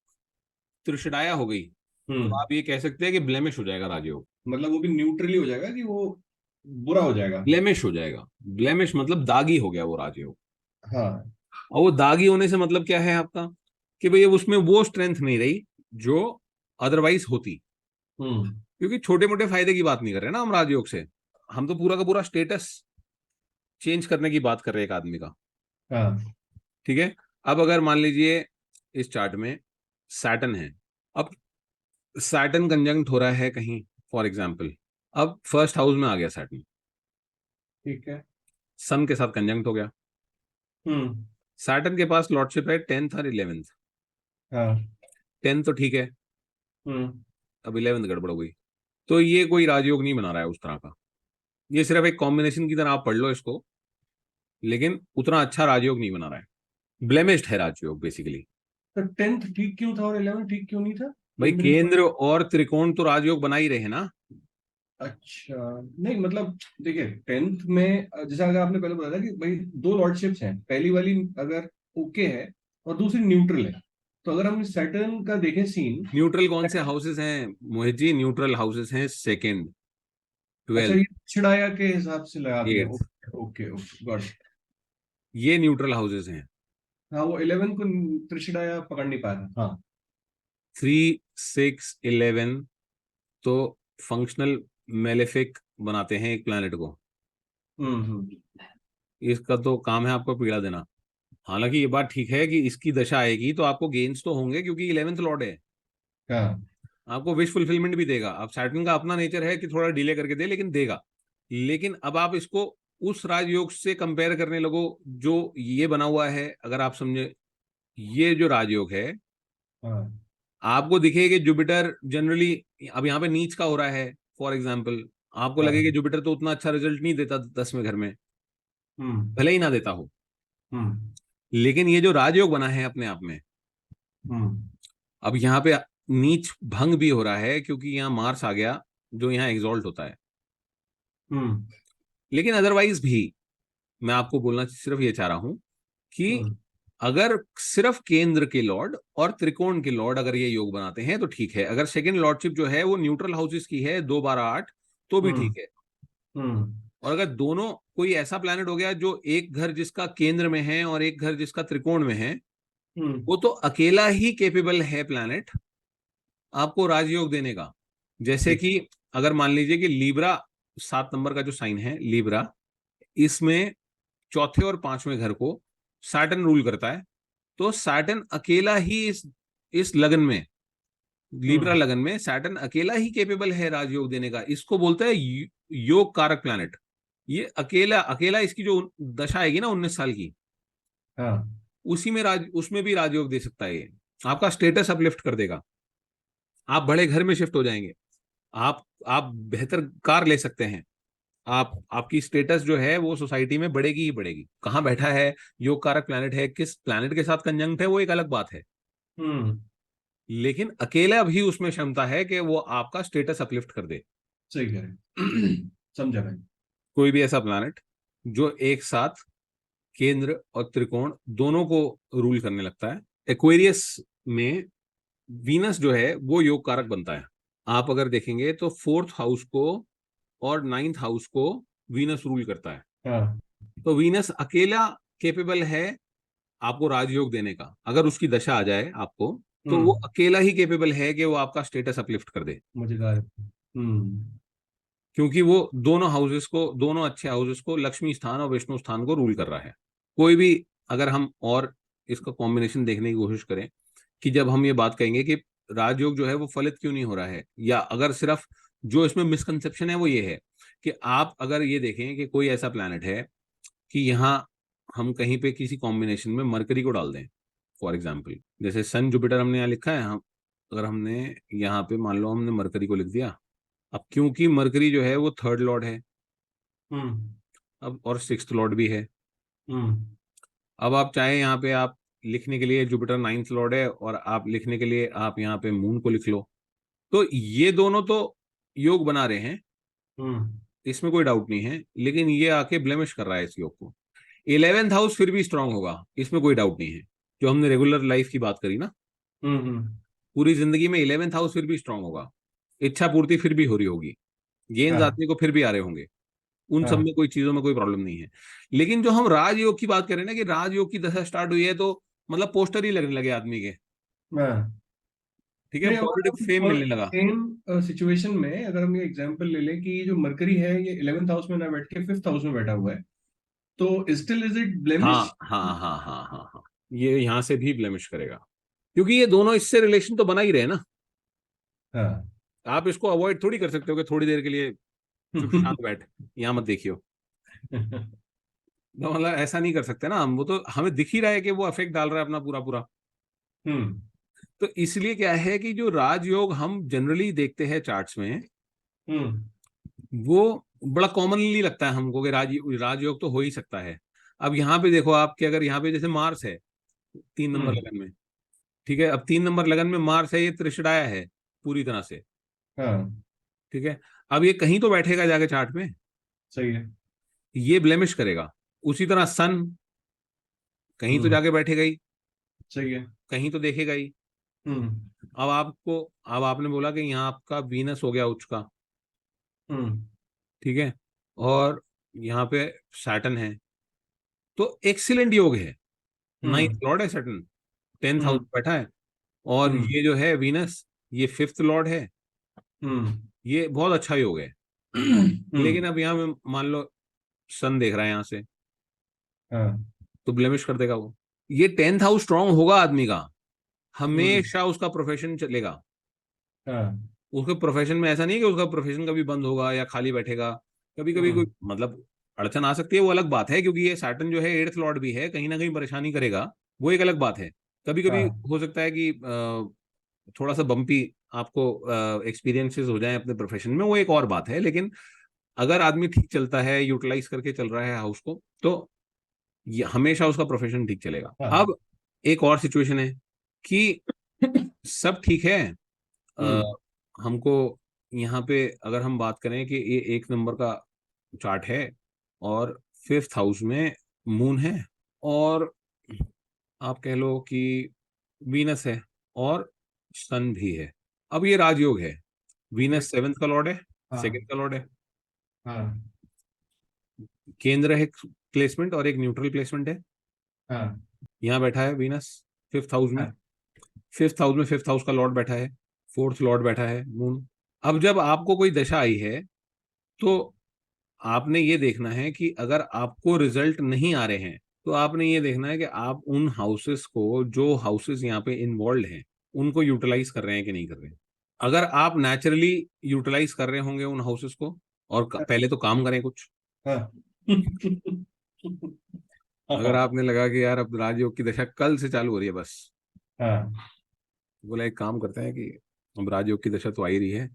त्रिशडाया हो गई, तो हम्म। आप ये कह सकते हैं कि ब्लेमिश हो जाएगा राजयोग। मतलब वो भी न्यूट्रली हो जाएगा कि वो बुरा हो जाएगा? ब्लेमिश हो जाएगा, ब्लेमिश मतलब दागी हो गया वो राजयोग। हाँ। और वो दागी होने से मतलब क्या है आपका, कि भाई अब उसमें वो स्ट्रेंथ नहीं रही जो अदरवाइज होती। हम्म। क्योंकि छोटे मोटे फायदे की बात नहीं कर रहे ना हम राजयोग से, हम तो पूरा का पूरा स्टेटस चेंज करने की बात कर रहे हैं एक आदमी का। हाँ। ठीक है, अब अगर मान लीजिए इस चार्ट में सैटर्न है, अब सैटर्न कंजंक्ट हो रहा है कहीं, फॉर एग्जाम्पल अब फर्स्ट हाउस में आ गया सैटर्न, ठीक है। सन के साथ कंजंक्ट हो गया। हम्म। सैटर्न के पास लॉर्डशिप है 10th और 11th। हाँ। 10th तो ठीक है, हम्म। अब 11th गड़बड़ हो गई। तो ये कोई राजयोग नहीं बना रहा है उस तरह का, ये सिर्फ एक कॉम्बिनेशन की तरह आप पढ़ लो इसको, लेकिन उतना अच्छा राजयोग नहीं बना रहा है, ब्लेमिश्ड है राजयोग बेसिकली। तो 10th ठीक क्यों था और 11th ठीक क्यों नहीं था? भाई समझ में नहीं पड़ा। केंद्र और त्रिकोण तो राजयोग बना ही रहे हैं ना। अच्छा। नहीं मतलब देखिए 10th में जैसा अगर आपने पहले बताया था कि भाई दो लॉर्डशिप्स हैं, पहली वाली अगर ओके है और दूसरी न्यूट्रल है, तो अगर हम सैटर्न का देखें सीन। न्यूट्रल कौन से हाउसेस हैं मोहित जी, न्यूट्रल हाउसेस हैं सेकंड, अच्छा, 12th, ये छिड़ाया के हिसाब से लगा दिया। 8th, okay okay okay, got. ये न्यूट्रल हाउसेस हैं। हाँ, वो 11 को त्रिशिड़ाया पकड़ नहीं पाया था। हाँ। 3, 6, 11 तो फंक्शनल मेलेफिक बनाते हैं एक प्लैनेट को। इसका तो काम है आपको पीड़ा देना। हालांकि ये बात ठीक है कि इसकी दशा आएगी तो आपको गेन्स तो होंगे, क्योंकि 11th लॉर्ड है, हाँ। आपको विश फुलफिलमेंट भी देगा। अब सैटर्न का अपना नेचर है कि थोड़ा डिले करके दे, लेकिन देगा। लेकिन अब आप इसको उस राजयोग से कंपेयर करने लगो जो ये बना हुआ है। अगर आप समझे, ये जो राजयोग है, हाँ। आपको दिखे कि जुपिटर जनरली अब यहाँ पे नीच का हो रहा है फॉर एग्जाम्पल, आपको लगे कि हाँ। जुपिटर तो उतना अच्छा रिजल्ट नहीं देता 10वें घर में, हम्म। भले ही ना देता हो। हम्म। लेकिन ये जो राजयोग बना है अपने आप में, हम्म। अब यहाँ पे नीच भंग भी हो रहा है क्योंकि यहाँ मार्स आ गया जो यहाँ एग्जॉल्ट होता है। हम्म। लेकिन अदरवाइज भी मैं आपको बोलना सिर्फ ये चाह रहा हूं कि हम्म। अगर सिर्फ केंद्र के लॉर्ड और त्रिकोण के लॉर्ड अगर ये योग बनाते हैं तो ठीक है। अगर सेकंड लॉर्डशिप जो है वो न्यूट्रल हाउसेस की है, 2, 12, 8, तो भी हम्म। ठीक है। हम्म। और अगर दोनों, कोई ऐसा प्लैनेट हो गया जो एक घर जिसका केंद्र में है और एक घर जिसका त्रिकोण में है, हम्म। वो तो अकेला ही केपेबल है प्लैनेट आपको राजयोग देने का। जैसे ठीक। कि अगर मान लीजिए कि लीब्रा 7 नंबर का जो साइन है लीब्रा, इसमें चौथे और 5वें घर को सैटर्न रूल करता है। तो सैटर्न अकेला ही इस लगन में, लीब्रा हम्म। लगन में सैटर्न अकेला ही केपेबल है राजयोग देने का। इसको बोलते हैं योग कारक प्लैनेट। ये अकेला अकेला इसकी जो दशा आएगी ना 19 साल की, हाँ। उसी में उसमें भी राजयोग दे सकता है। ये आपका स्टेटस अपलिफ्ट कर देगा, आप बड़े घर में शिफ्ट हो जाएंगे, आप बेहतर कार ले सकते हैं, आप आपकी स्टेटस जो है वो सोसाइटी में बढ़ेगी ही बढ़ेगी। कहाँ बैठा है, योग कारक प्लैनेट है, किस प्लैनेट के साथ कंजंक्ट है, वो एक अलग बात है। हम्म। लेकिन अकेला भी उसमें क्षमता है कि वो आपका स्टेटस अपलिफ्ट कर दे। सही कह रहे हैं। समझा भाई। कोई भी ऐसा प्लैनेट जो एक साथ केंद्र और त्रिकोण दोनों को रूल करने लगता है। एक्वेरियस में वीनस जो है वो योग कारक बनता है। आप अगर देखेंगे तो 4th हाउस को और 9th हाउस को वीनस रूल करता है। हाँ। तो वीनस अकेला केपेबल है आपको राजयोग देने का। अगर उसकी दशा आ जाए आपको, तो वो हम्म। अकेला ही केपेबल है कि वो आपका स्टेटस अपलिफ्ट कर दे। मजेदार है। हम्म। क्योंकि वो दोनों हाउसेस को, दोनों अच्छे हाउसेस को, लक्ष्मी स्थान और विष्णु स्थान को रूल कर रहा है। कोई भी, अगर हम और इसका कॉम्बिनेशन देखने की कोशिश करें कि जब हम ये बात कहेंगे कि राजयोग जो है वो फलित क्यों नहीं हो रहा है, या अगर सिर्फ जो इसमें मिसकंसेप्शन है वो ये है कि आप अगर ये देखें कि कोई ऐसा प्लैनेट है कि यहाँ हम कहीं पे किसी कॉम्बिनेशन में मरकरी को डाल दें फॉर एग्जाम्पल, जैसे सन जुपिटर हमने यहाँ लिखा है, हम अगर हमने यहाँ पे मान लो हमने मरकरी को लिख दिया। अब क्योंकि मरकरी जो है वो 3rd लॉर्ड है, हम्म। अब और 6th लॉर्ड भी है। हम्म। अब आप चाहे यहाँ पे आप लिखने के लिए जुपिटर 9th लॉर्ड है और आप लिखने के लिए आप यहाँ पे मून को लिख लो, तो ये दोनों तो योग बना रहे हैं, हम्म। इसमें कोई डाउट नहीं है। लेकिन ये आके ब्लेमिश कर रहा है इस योग को। 11th हाउस फिर भी स्ट्रांग होगा, इसमें कोई डाउट नहीं है। जो हमने रेगुलर लाइफ की बात करी ना, हम्म। पूरी जिंदगी में 11th हाउस फिर भी स्ट्रांग होगा, इच्छा पूर्ति फिर भी हो रही होगी, गेंद हाँ। आदमी को फिर भी आ रहे होंगे, उन सब हाँ। में कोई चीजों में कोई प्रॉब्लम नहीं है। लेकिन जो हम राजयोग की बात करें ना कि राजयोग की दशा स्टार्ट हुई है तो मतलब पोस्टर ही लगने लगे आदमी के, हाँ। ठीक है, नहीं, अगर पॉजिटिव फेम मिलने लगा। सेम सिचुएशन में अगर हम ये एग्जांपल ले लें कि जो मरकरी है ये 11th हाउस में ना बैठ के 5th हाउस में बैठा हुआ है, तो स्टिल इज इट हाँ ब्लेमिश? हाँ हाँ हाँ हाँ हाँ, ये यहाँ से भी ब्लेमिश करेगा, क्योंकि ये दोनों इससे रिलेशन तो बना ही रहे ना। हाँ। आप इसको अवॉइड थोड़ी कर सकते हो कि थोड़ी देर के लिए चुप शांत बैठ, यहाँ मत देखियो। तो मतलब ऐसा नहीं कर सकते ना हम, वो तो हमें दिख ही रहा है कि वो अफेक्ट डाल रहा है अपना पूरा पूरा। हम्म। तो इसलिए क्या है कि जो राजयोग हम जनरली देखते हैं चार्ट्स में, हम्म। वो बड़ा कॉमनली लगता है हमको कि राजयोग तो हो ही सकता है। अब यहाँ पे देखो आप कि अगर यहाँ पे जैसे मार्स है 3 नंबर हम्म। लगन में, ठीक है, अब 3 नंबर लगन में मार्स है, ये त्रिशडाया है पूरी तरह से, हाँ। ठीक है। अब ये कहीं तो बैठेगा जाके चार्ट में, सही है। ये ब्लेमिश करेगा। उसी तरह सन कहीं तो हम्म। जाके बैठेगा ही, सही है। कहीं तो देखेगा ही। हम्म। अब आपको, अब आपने बोला कि यहाँ आपका वीनस हो गया उच्च का, हम्म। ठीक है, और यहाँ पे सैटर्न है, तो एक्सीलेंट योग है। 9th लॉर्ड है सैटर्न, 10th हाउस हम्म। बैठा है, और हम्म ये जो है वीनस, ये फिफ्थ लॉर्ड है। हम्म ये बहुत अच्छा योग है। लेकिन हम्म। अब यहाँ में मान लो सन देख रहा है यहाँ से, हाँ। तो ब्लेमिश कर देगा वो। ये टेंथ हाउस स्ट्रांग होगा आदमी का, हम्म। हमेशा उसका प्रोफेशन चलेगा। हाँ। उसके प्रोफेशन में ऐसा नहीं है कि उसका प्रोफेशन कभी बंद होगा या खाली बैठेगा। कभी कभी कोई हम्म। मतलब अड़चन आ सकती है, वो अलग बात है, क्योंकि ये सैटर्न जो है एट्थ लॉर्ड भी है, कहीं ना कहीं परेशानी करेगा। वो एक अलग बात है। कभी कभी हाँ। हो सकता है कि थोड़ा सा बम्पी आपको एक्सपीरियंसेस हो जाए अपने प्रोफेशन में, वो एक और बात है। लेकिन अगर आदमी ठीक चलता है, यूटिलाइज करके चल रहा है हाउस को, तो ये हमेशा उसका प्रोफेशन ठीक चलेगा। हाँ। अब एक और सिचुएशन है कि सब ठीक है। अ, हम्म हमको यहाँ पे अगर हम बात करें कि ये एक नंबर का चार्ट है, और फिफ्थ हाउस में मून है, और आप कह लो कि वीनस है, और सन भी है। अब ये राजयोग है। वीनस सेवेंथ का लॉर्ड है, हाँ। सेकंड का लॉर्ड है। हाँ। केंद्र है प्लेसमेंट, और एक न्यूट्रल प्लेसमेंट है। हाँ। यहाँ बैठा है वीनस फिफ्थ हाउस में। हाँ। फिफ्थ हाउस में फिफ्थ हाउस का लॉर्ड बैठा है, फोर्थ लॉर्ड बैठा है मून। अब जब आपको कोई दशा आई है, तो आपने ये देखना है कि अगर आपको रिजल्ट नहीं आ रहे हैं, तो आपने ये देखना है कि आप उन हाउसेस को, जो हाउसेस यहाँ पे इन्वॉल्व हैं, उनको यूटिलाइज कर रहे हैं कि नहीं कर रहे हैं। अगर आप नेचुरली यूटिलाइज कर रहे होंगे उन हाउसेस को, और पहले तो काम करें कुछ। हाँ। अगर हाँ। आपने लगा कि यार अब राजयोग की दशा कल से चालू हो रही है बस, हाँ। बोला एक काम करते हैं कि अब राजयोग की दशा तो आ ही रही है,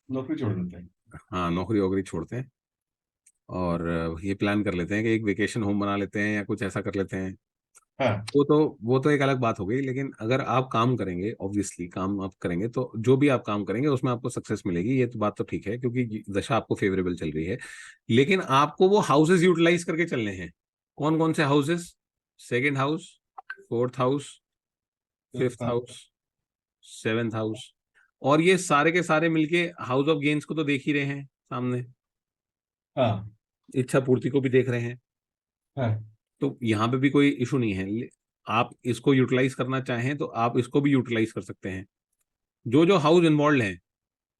नौकरी छोड़ देते हैं। हाँ नौकरी वोकरी छोड़ते हैं, और ये प्लान कर लेते हैं कि एक वेकेशन होम बना लेते हैं या कुछ ऐसा कर लेते हैं। हाँ। वो तो एक अलग बात हो गई। लेकिन अगर आप काम करेंगे, ऑब्वियसली काम आप करेंगे, तो जो भी आप काम करेंगे उसमें आपको सक्सेस मिलेगी, ये तो बात तो ठीक है, क्योंकि दशा आपको फेवरेबल चल रही है। लेकिन आपको वो हाउसेस यूटिलाइज करके चलने हैं। कौन कौन से houses? Second house, fourth house, fifth हाँ। House, seventh house. और ये सारे के सारे मिलके हाउस ऑफ गेन्स को तो देख ही रहे हैं सामने, हाँ। इच्छा पूर्ति को भी देख रहे हैं। हाँ। तो यहाँ पे भी कोई इशू नहीं है। आप इसको यूटिलाइज करना चाहें तो आप इसको भी यूटिलाइज कर सकते हैं। जो जो हाउस इन्वॉल्व हैं,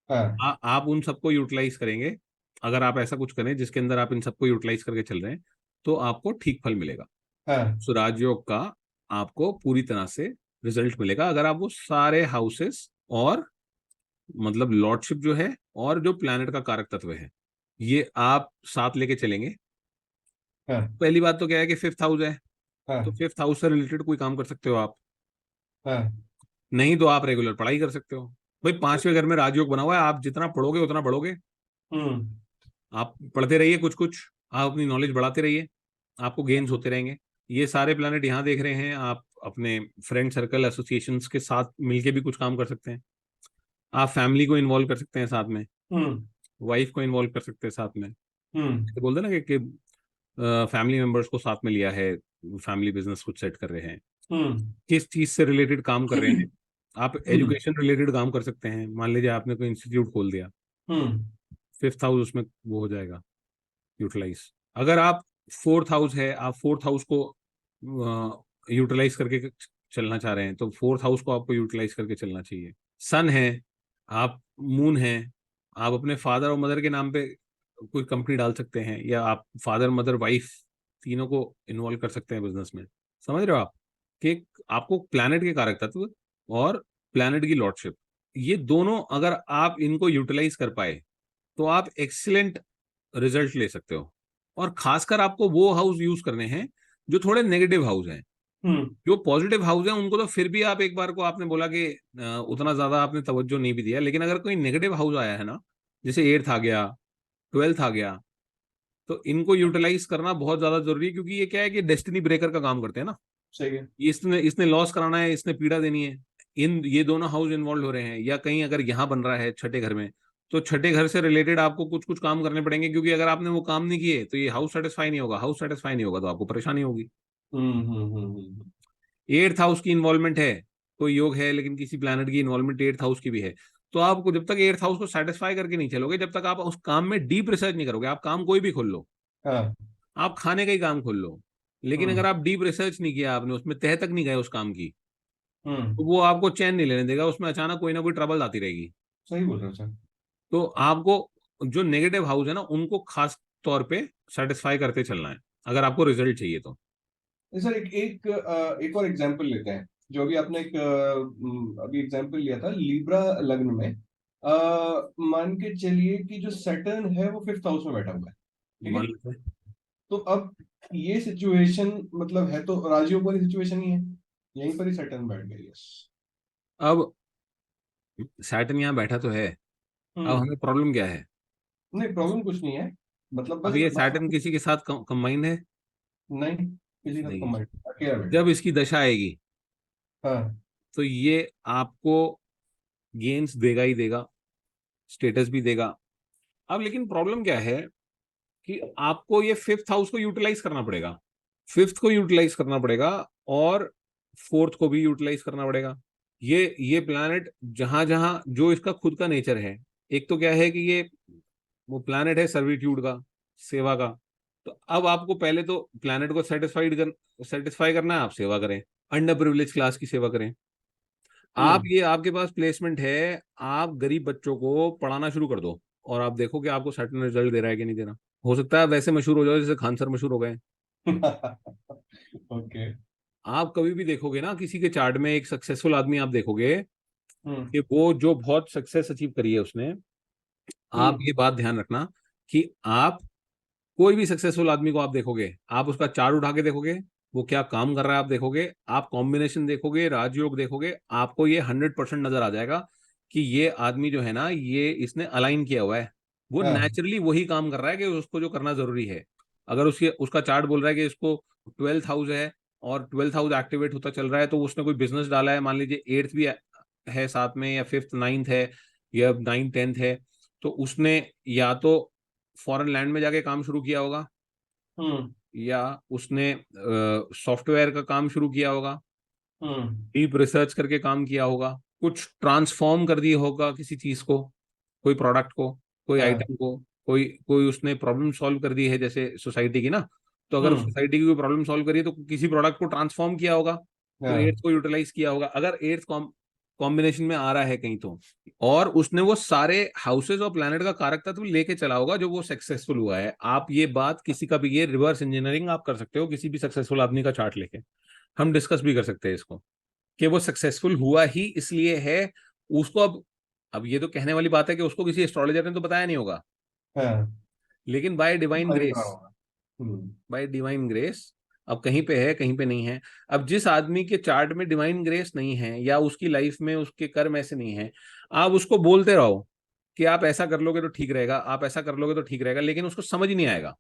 हाँ। आप उन सबको यूटिलाइज करेंगे। अगर आप ऐसा कुछ करें जिसके अंदर आप इन सबको यूटिलाइज करके चल रहे हैं, तो आपको ठीक फल मिलेगा। हाँ। स्वराज योग का आपको पूरी तरह से रिजल्ट मिलेगा, अगर आप वो सारे हाउसेस, और मतलब लॉर्डशिप जो है, और जो प्लैनेट का कारक तत्व है, ये आप साथ लेके चलेंगे। हाँ। पहली बात तो क्या है कि फिफ्थ हाउस है, तो हाँ। फिफ्थ हाउस से रिलेटेड कोई काम कर सकते हो आप। हाँ। नहीं तो आप रेगुलर पढ़ाई कर सकते हो। भाई पांचवें घर में राजयोग बना हुआ है, आप जितना पढ़ोगे उतना बढ़ोगे। हम्म आप पढ़ते रहिए कुछ कुछ, आप अपनी नॉलेज बढ़ाते रहिए, आपको गेन्स होते रहेंगे। ये सारे प्लैनेट यहाँ देख रहे हैं, आप अपने फ्रेंड सर्कल एसोसिएशंस के साथ मिलके भी कुछ काम कर सकते हैं। आप फैमिली को इन्वॉल्व कर सकते हैं साथ में, हम्म वाइफ को इन्वॉल्व कर सकते हैं साथ में। हम्म तो बोलते हैं ना कि फैमिली मेंबर्स को साथ में लिया है, फैमिली बिजनेस कुछ सेट कर रहे हैं, हम्म किस चीज से रिलेटेड काम कर रहे हैं। आप हम्म एजुकेशन रिलेटेड काम कर सकते हैं, मान लीजिए आपने कोई इंस्टीट्यूट खोल दिया, हम्म फिफ्थ हाउस उसमें वो हो जाएगा यूटिलाइज। अगर आप फोर्थ हाउस है, आप फोर्थ हाउस को यूटिलाइज करके चलना चाह रहे हैं, तो फोर्थ हाउस को आपको यूटिलाइज करके चलना चाहिए। सन है, आप मून है, आप अपने फादर और मदर के नाम पे कोई कंपनी डाल सकते हैं, या आप फादर मदर वाइफ तीनों को इन्वॉल्व कर सकते हैं बिजनेस में। समझ रहे हो आप कि आपको प्लैनेट के कारक तत्व और प्लैनेट की लॉर्डशिप, ये दोनों अगर आप इनको यूटिलाइज कर पाए, तो आप एक्सीलेंट रिजल्ट ले सकते हो। और खासकर आपको वो हाउस यूज करने हैं जो थोड़े नेगेटिव हाउस हैं। हम्म जो पॉजिटिव हाउस हैं उनको तो फिर भी आप एक बार को आपने बोला कि उतना ज्यादा आपने तवज्जो नहीं भी दिया, लेकिन अगर कोई नेगेटिव हाउस आया है ना, जैसे एट्थ आ गया, ट्वेल्थ आ गया, तो इनको यूटिलाइज करना बहुत ज्यादा जरूरी है, क्योंकि ये क्या है कि डेस्टिनी ब्रेकर का काम करते हैं ना। सही है। ये इसने इसने लॉस कराना है, इसने पीड़ा देनी है। इन ये दोनों हाउस इन्वॉल्व हो रहे हैं, या कहीं अगर यहाँ बन रहा है छठे घर में, तो छठे घर से रिलेटेड आपको कुछ कुछ काम करने पड़ेंगे, क्योंकि अगर आपने वो काम नहीं किए तो ये हाउस सेटिस्फाई नहीं होगा, हाउस सेटिस्फाई नहीं होगा तो आपको परेशानी होगी। हम्म। एट्थ हाउस की इन्वॉल्वमेंट है, कोई योग है लेकिन किसी प्लैनेट की इन्वॉल्वमेंट एट्थ हाउस की भी है, तो आपको जब तक एट्थ हाउस को सेटिस्फाई करके नहीं चलोगे, जब तक आप उस काम में डीप रिसर्च नहीं करोगे, आप काम कोई भी खोल लो, हाँ। आप खाने का ही काम खोल लो, लेकिन अगर हम्म आप डीप रिसर्च नहीं किया, आपने उसमें तह तक नहीं गए उस काम की, हम्म। तो वो आपको चैन नहीं लेने देगा, उसमें अचानक कोई ना कोई ट्रबल आती रहेगी। सही बोल रहे हो सर। तो आपको जो नेगेटिव हाउस है ना, उनको खास तौर पे सेटिस्फाई करते चलना है अगर आपको रिजल्ट चाहिए तो। सर एक और एग्जांपल लेते हैं। जो अभी आपने अभी एग्जांपल लिया था लिब्रा लग्न में। मान के चलिए कि जो सैटर्न है वो फिफ्थ हाउस में बैठा हुआ है। ठीक मान है। लेते हैं। तो अब ये सिचुएशन मतलब है तो राजियों वाली सिचुएशन ही है। यहीं पर ही सैटर्न बैठ गई। यस। अब सैटर्न यहाँ बैठा तो है, अब हम्म। हमें प्रॉब्लम क्या है? नहीं प्रॉब्लम कुछ नहीं है। मतलब अब बस ये बात। सैटर्न किसी के साथ कंबाइंड है? नहीं किसी का नहीं है। कमेंट अकेला बैठा जब है। इसकी दशा आएगी हाँ। तो ये आपको गेन्स देगा ही देगा, स्टेटस भी देगा। अब लेकिन प्रॉब्लम क्या है कि आपको ये फिफ्थ हाउस को यूटिलाइज करना पड़ेगा, फिफ्थ को यूटिलाइज करना पड़ेगा, और फोर्थ को भी यूटिलाइज करना पड़ेगा। ये प्लैनेट जहां जहां जो इसका खुद का नेचर है, एक तो क्या है कि ये वो प्लैनेट है सर्विट्यूड का, सेवा का। तो अब आपको पहले तो प्लैनेट को सेटिस्फाई करना है, आप सेवा करें, अंडर प्रिविलेज क्लास की सेवा करें। आप हम्म। ये आपके पास प्लेसमेंट है, आप गरीब बच्चों को पढ़ाना शुरू कर दो, और आप देखो कि आपको सर्टेन रिजल्ट दे रहा है कि नहीं दे रहा। हो सकता है वैसे मशहूर हो जाओ जैसे खान सर मशहूर हो गए। ओके। आप कभी भी देखोगे ना किसी के चार्ट में एक सक्सेसफुल आदमी, आप देखोगे हम्म। कि वो जो बहुत सक्सेस अचीव करी है उसने, आप हम्म। ये बात ध्यान रखना कि आप कोई भी सक्सेसफुल आदमी को आप देखोगे, आप उसका चार्ट उठा के देखोगे, वो क्या काम कर रहा है आप देखोगे, आप कॉम्बिनेशन देखोगे, राजयोग देखोगे, आपको ये 100% नजर आ जाएगा कि ये आदमी जो है ना, ये इसने अलाइन किया हुआ है, वो हाँ। नेचुरली वही काम कर रहा है कि उसको जो करना जरूरी है। अगर उसके उसका चार्ट बोल रहा है कि इसको 12th हाउस है और 12th हाउस एक्टिवेट होता चल रहा है, तो उसने कोई बिजनेस डाला है, मान लीजिए एट्थ भी है साथ में, या फिफ्थ नाइन्थ है, या 9th 10th है, तो उसने या तो फॉरेन लैंड में जाके काम शुरू किया होगा, हम्म। या उसने सॉफ्टवेयर का काम शुरू किया होगा, हम्म। डीप रिसर्च करके काम किया होगा, कुछ ट्रांसफॉर्म कर दिया होगा किसी चीज को, कोई प्रोडक्ट को, कोई हाँ। आइटम को, कोई कोई उसने प्रॉब्लम सॉल्व कर दी है जैसे सोसाइटी की ना। तो अगर हम्म। सोसाइटी की कोई प्रॉब्लम सॉल्व करी है तो किसी प्रोडक्ट को ट्रांसफॉर्म किया होगा, तो एड्स हाँ। को यूटिलाइज किया होगा, अगर एड्स कॉम्बिनेशन में आ रहा है कहीं तो। और उसने वो सारे हाउसेज और प्लैनेट का कारक तत्व लेके चला होगा जो वो सक्सेसफुल हुआ है। आप ये बात किसी का भी, ये रिवर्स इंजीनियरिंग आप कर सकते हो किसी भी सक्सेसफुल आदमी का चार्ट लेके, हम डिस्कस भी कर सकते हैं इसको, कि वो सक्सेसफुल हुआ ही इसलिए है। उसको अब ये तो कहने वाली बात है कि उसको किसी एस्ट्रोलॉजर ने तो बताया नहीं होगा, हाँ। लेकिन बाय डिवाइन खरीद रहा ग्रेस, होगा। हम्म। बाय डिवाइन ग्रेस, अब कहीं पे है कहीं पे नहीं है। अब जिस आदमी के चार्ट में डिवाइन ग्रेस नहीं है, या उसकी लाइफ में उसके कर्म ऐसे नहीं है, आप उसको बोलते रहो कि आप ऐसा कर लोगे तो ठीक रहेगा, आप ऐसा कर लोगे तो ठीक रहेगा, लेकिन उसको समझ ही नहीं आएगा,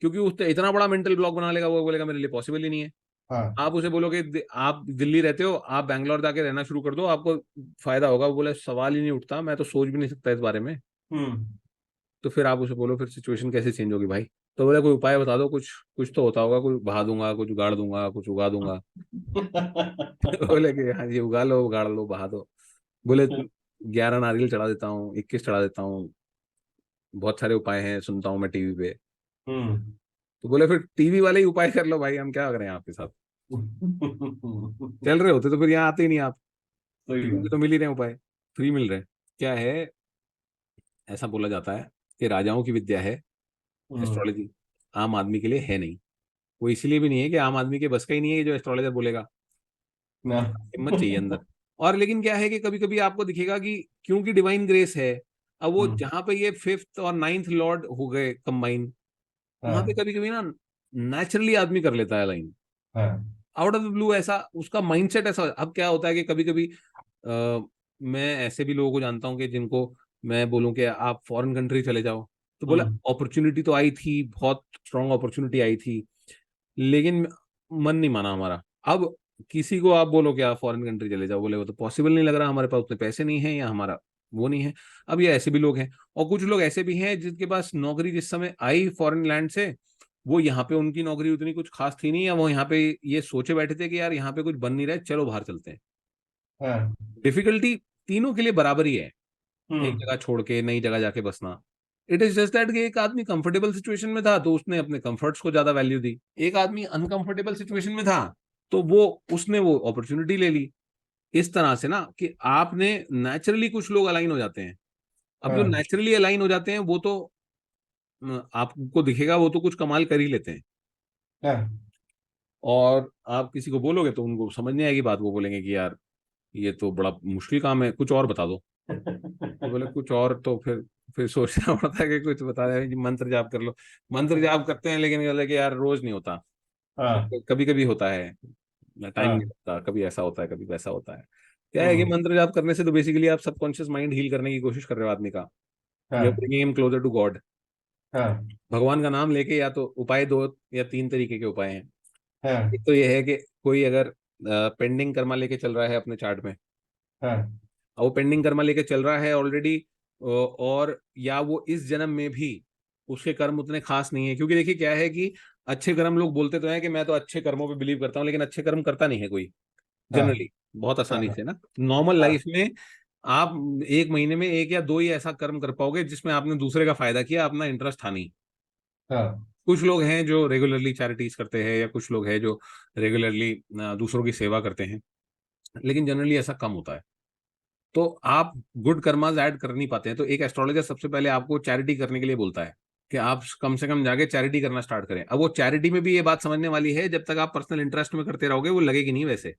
क्योंकि उसने इतना बड़ा मेंटल ब्लॉक बना लेगा, वो बोलेगा मेरे लिए पॉसिबल ही नहीं है। हाँ। आप उसे बोलोगे आप दिल्ली रहते हो, आप बैंगलोर जाके रहना शुरू कर दो, आपको फायदा होगा, वो बोले सवाल ही नहीं उठता, मैं तो सोच भी नहीं सकता इस बारे में। हम्म। तो फिर आप उसे बोलो फिर सिचुएशन कैसे चेंज होगी भाई? तो बोले कोई उपाय बता दो, कुछ कुछ तो होता होगा, कुछ बहा दूंगा, कुछ उगाड़ दूंगा, कुछ उगा दूंगा। बोले कि हाँ जी, उगा लो, उगाड़ लो, बहा दो। बोले 11 नारियल चढ़ा देता हूँ, 21 चढ़ा देता हूँ, बहुत सारे उपाय हैं, सुनता हूँ मैं टीवी पे। हम्म। तो बोले फिर टीवी वाले ही उपाय कर लो भाई, हम क्या करें आपके साथ? चल रहे होते तो फिर यहाँ आते ही नहीं आप, सही टीवी पे बात। तो मिल ही रहे हैं उपाय, फ्री मिल रहे हैं। क्या है, ऐसा बोला जाता है कि राजाओं की विद्या है हम्म। एस्ट्रोलॉजी, आम आदमी के लिए है नहीं। वो इसलिए भी नहीं है कि आम आदमी के बस का ही नहीं है कि जो एस्ट्रोलॉजर बोलेगा, ना। हिम्मत चाहिए अंदर। और लेकिन क्या है कि कभी कभी आपको दिखेगा कि क्योंकि डिवाइन ग्रेस है, अब वो हम्म। जहां पे ये फिफ्थ और नाइन्थ लॉर्ड हो गए कंबाइन, वहां पे हाँ। कभी कभी ना नेचुरली आदमी कर लेता है लाइन, हाँ। आउट ऑफ द ब्लू, ऐसा उसका माइंडसेट ऐसा। अब क्या होता है कि कभी कभी मैं ऐसे भी लोगों को जानता हूँ कि जिनको मैं बोलूँ कि आप फॉरेन कंट्री चले जाओ, तो बोला हम्म। अपॉर्चुनिटी तो आई थी, बहुत स्ट्रांग अपॉर्चुनिटी आई थी, लेकिन मन नहीं माना हमारा। अब किसी को आप बोलो कि आप फॉरेन कंट्री चले जाओ, बोले वो तो पॉसिबल नहीं लग रहा, हमारे पास उतने पैसे नहीं है, या हमारा वो नहीं है। अब ये ऐसे भी लोग हैं, और कुछ लोग ऐसे भी हैं जिनके पास नौकरी जिस समय आई फॉरेन लैंड से, वो यहाँ पे उनकी नौकरी उतनी कुछ खास थी नहीं, या वो यहाँ पे ये सोचे बैठे थे कि यार यहाँ पे कुछ बन नहीं रहा है, चलो बाहर चलते हैं। हाँ। डिफिकल्टी तीनों के लिए बराबर ही है, एक हम्म। जगह छोड़ के नई जगह जाके बसना। इट इज जस्ट दैट कि एक आदमी कंफर्टेबल सिचुएशन में था तो उसने अपने कंफर्ट्स को ज्यादा वैल्यू दी, एक आदमी अनकंफर्टेबल सिचुएशन में था तो वो उसने वो अपॉर्चुनिटी ले ली। इस तरह से ना कि आपने नेचुरली कुछ लोग अलाइन हो जाते हैं। अब जो हाँ नेचुरली अलाइन हो जाते हैं वो तो आपको दिखेगा वो तो कुछ कमाल कर ही लेते हैं। हाँ और आप किसी को बोलोगे तो उनको समझ नहीं आएगी बात, वो बोलेंगे कि यार ये तो बड़ा मुश्किल काम है, कुछ और बता दो। तो बोले कुछ और, तो फिर सोचना पड़ता है कि कुछ बता दें कि मंत्र जाप कर लो। मंत्र जाप करते हैं लेकिन बोले कि यार रोज नहीं होता, हाँ कभी कभी होता है, टाइम नहीं हाँ लगता, कभी ऐसा होता है कभी वैसा होता है। क्या है कि हम्म, मंत्र जाप करने से तो बेसिकली आप सबकॉन्शियस माइंड हील करने की कोशिश कर रहे हो आदमी का। यू आर हाँ bringing him closer to God. हाँ भगवान का नाम लेके, या तो उपाय दो या तीन तरीके के उपाय हैं। हाँ एक तो ये है कि कोई अगर पेंडिंग कर्मा लेके चल रहा है अपने चार्ट में, हाँ और वो पेंडिंग कर्मा लेके चल रहा है ऑलरेडी, और या वो इस जन्म में भी उसके कर्म उतने खास नहीं है, क्योंकि देखिए क्या है कि अच्छे कर्म, लोग बोलते तो हैं कि मैं तो अच्छे कर्मों पे बिलीव करता हूँ, लेकिन अच्छे कर्म करता नहीं है कोई हाँ जनरली, बहुत हाँ आसानी से ना। नॉर्मल हाँ लाइफ में आप एक महीने में एक या दो ही ऐसा कर्म कर पाओगे जिसमें आपने दूसरे का फायदा किया, अपना इंटरेस्ट था नहीं। हाँ कुछ लोग हैं जो रेगुलरली चैरिटीज करते हैं, या कुछ लोग हैं जो रेगुलरली दूसरों की सेवा करते हैं, लेकिन जनरली ऐसा कम होता है। तो आप गुड कर्मास ऐड कर नहीं पाते हैं, तो एक एस्ट्रोलॉजर सबसे पहले आपको चैरिटी करने के लिए बोलता है कि आप कम से कम जाके चैरिटी करना स्टार्ट करें। अब वो चैरिटी में भी ये बात समझने वाली है, जब तक आप पर्सनल इंटरेस्ट में करते रहोगे वो लगेगी नहीं वैसे।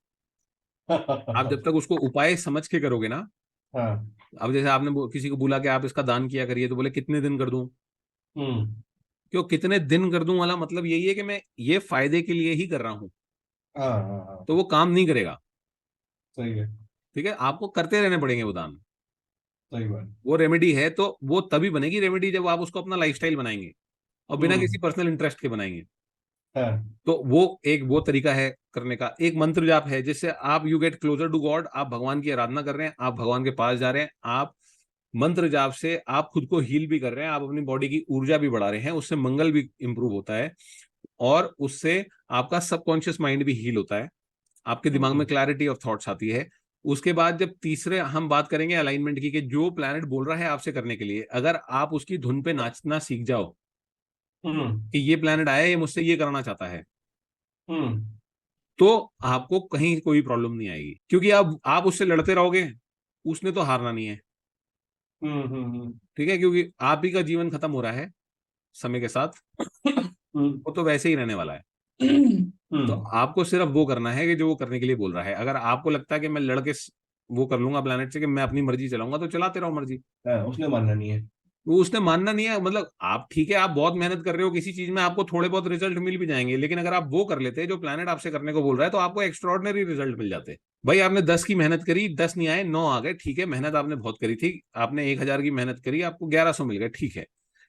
आप जब तक उसको उपाय समझ के करोगे ना, हाँ अब जैसे आपने किसी को बोला कि आप इसका दान किया करिए, तो बोले कितने दिन कर दूं। हम्म क्यों कितने दिन कर दूं वाला मतलब यही है कि मैं ये फायदे के लिए ही कर रहा हूं, हाँ हाँ हाँ तो वो काम नहीं करेगा। सही है, ठीक है, आपको करते रहने पड़ेंगे वो दान। सही बात। वो रेमेडी है तो वो तभी बनेगी रेमेडी जब आप उसको अपना लाइफस्टाइल बनाएंगे, और बिना किसी हम्म पर्सनल इंटरेस्ट के बनाएंगे। हाँ तो वो तरीका है करने का। एक मंत्र जाप है जिससे आप you get closer to God, आप भगवान की आराधना कर रहे हैं, आप भगवान के पास जा रहे हैं। आप मंत्र जाप से आप खुद को हील भी कर रहे हैं, आप अपनी बॉडी की ऊर्जा भी बढ़ा रहे हैं, उससे मंगल भी इंप्रूव होता है, और उससे आपका सबकॉन्शियस माइंड भी हील होता है, आपके दिमाग में हम्म क्लैरिटी ऑफ थॉट्स आती है। उसके बाद जब तीसरे हम बात करेंगे अलाइनमेंट की, कि जो प्लैनेट बोल रहा है आपसे करने के लिए, अगर आप उसकी धुन पे नाचना सीख जाओ हम्म कि ये प्लैनेट आया, ये मुझसे ये करना चाहता है, हम्म तो आपको कहीं कोई प्रॉब्लम नहीं आएगी, क्योंकि अब आप उससे लड़ते रहोगे, उसने तो हारना नहीं है। हम्म ठीक है, क्योंकि आप ही का जीवन खत्म हो रहा है समय के साथ, हम्म वो तो वैसे ही रहने वाला है। तो हम्म आपको सिर्फ वो करना है कि जो वो करने के लिए बोल रहा है। अगर आपको लगता है कि मैं लड़के वो कर लूंगा प्लेनेट से, कि मैं अपनी मर्जी चलाऊंगा, तो चलाते रहो मर्जी। हाँ, उसने मानना नहीं है। वो उसने मानना नहीं है, मतलब आप ठीक है, आप बहुत मेहनत कर रहे हो किसी चीज में, आपको थोड़े बहुत रिजल्ट मिल भी जाएंगे, लेकिन अगर आप वो कर लेते जो प्लेनेट आपसे करने को बोल रहा है, तो आपको एक्स्ट्रॉर्डनरी रिजल्ट मिल जाते। भाई आपने 10 की मेहनत करी, 10 नहीं आए, 9 आ गए, ठीक है, मेहनत आपने बहुत करी थी, आपने 1,000 की मेहनत करी, आपको 1,100 मिल गए, ठीक है।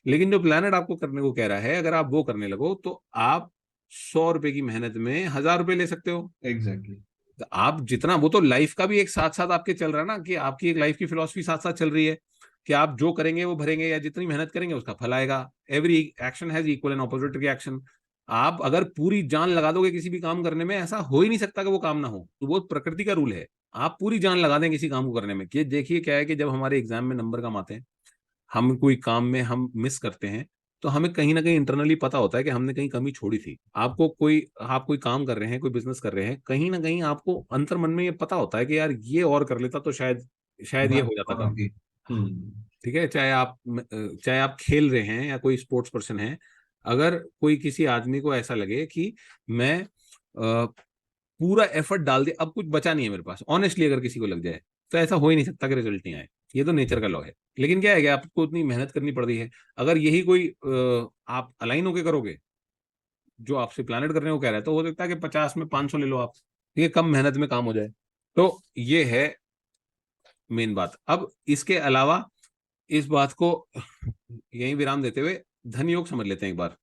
लेकिन जो प्लेनेट आपको करने को कह रहा है, अगर आप वो करने लगो, तो आप 100 रुपए की मेहनत में 1,000 रुपए ले सकते हो। एग्जैक्टली। तो आप जितना, वो तो लाइफ का भी एक साथ साथ आपके चल रहा है ना, कि आपकी एक लाइफ की फिलॉसफी साथ साथ चल रही है, कि आप जो करेंगे वो भरेंगे, या जितनी मेहनत करेंगे उसका फल आएगा। Every action has equal and opposite reaction. आप अगर पूरी जान लगा दोगे किसी भी काम करने में, ऐसा हो ही नहीं सकता कि वो काम ना हो, तो वो प्रकृति का रूल है। आप पूरी जान लगा दें किसी काम को करने में, कि देखिए क्या है कि जब हमारे एग्जाम में नंबर कम आते हैं, हम कोई काम में हम मिस करते हैं, तो हमें कहीं ना कहीं इंटरनली पता होता है कि हमने कहीं कमी छोड़ी थी। आप कोई काम कर रहे हैं, कोई बिजनेस कर रहे हैं, कहीं ना कहीं आपको अंतर मन में ये पता होता है कि यार ये और कर लेता तो शायद शायद ये बात हो जाता और काम। आगे। हम्म ठीक है, चाहे आप खेल रहे हैं या कोई स्पोर्ट्स पर्सन है, अगर कोई किसी आदमी को ऐसा लगे कि मैं पूरा एफर्ट डाल दिया, अब कुछ बचा नहीं है मेरे पास, ऑनेस्टली अगर किसी को लग जाए, तो ऐसा हो ही नहीं सकता कि रिजल्ट नहीं आए। ये तो नेचर का लॉ है। लेकिन क्या है कि आपको उतनी मेहनत करनी पड़ रही है। अगर यही कोई आप अलाइन होके करोगे, जो आपसे प्लानट करने को कह रहा है, तो हो सकता है कि 50 में 500 ले लो आप। ठीक है, कम मेहनत में काम हो जाए। तो ये है मेन बात। अब इसके अलावा इस बात को यही विराम देते हुए धन योग समझ लेते हैं एक बार।